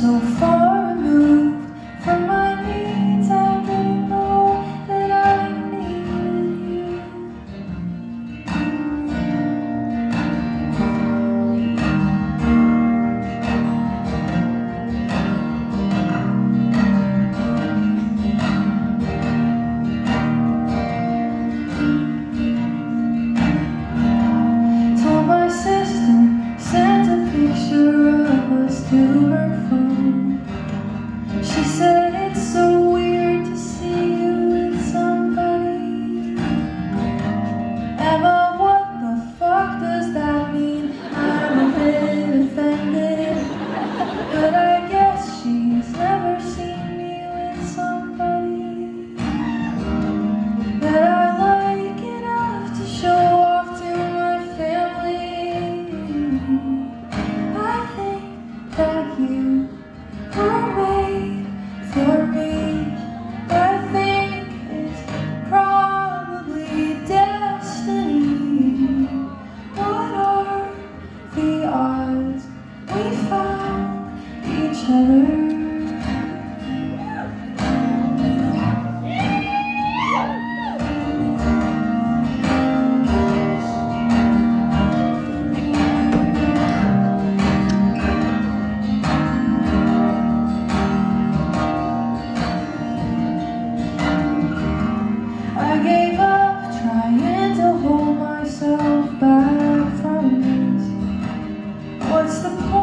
so far removed from my needs. I didn't know that I needed you. Told my sister, sent a picture of us to her phone. She said it's so weird to see you with somebody. Emma, what the fuck does that mean? I'm a bit offended, but I guess she's never seen me with somebody that I like enough to show off to my family. I think that you were made for me. I think it's probably destiny. What are the odds we found each other? I gave up trying to hold myself back from this. What's the point?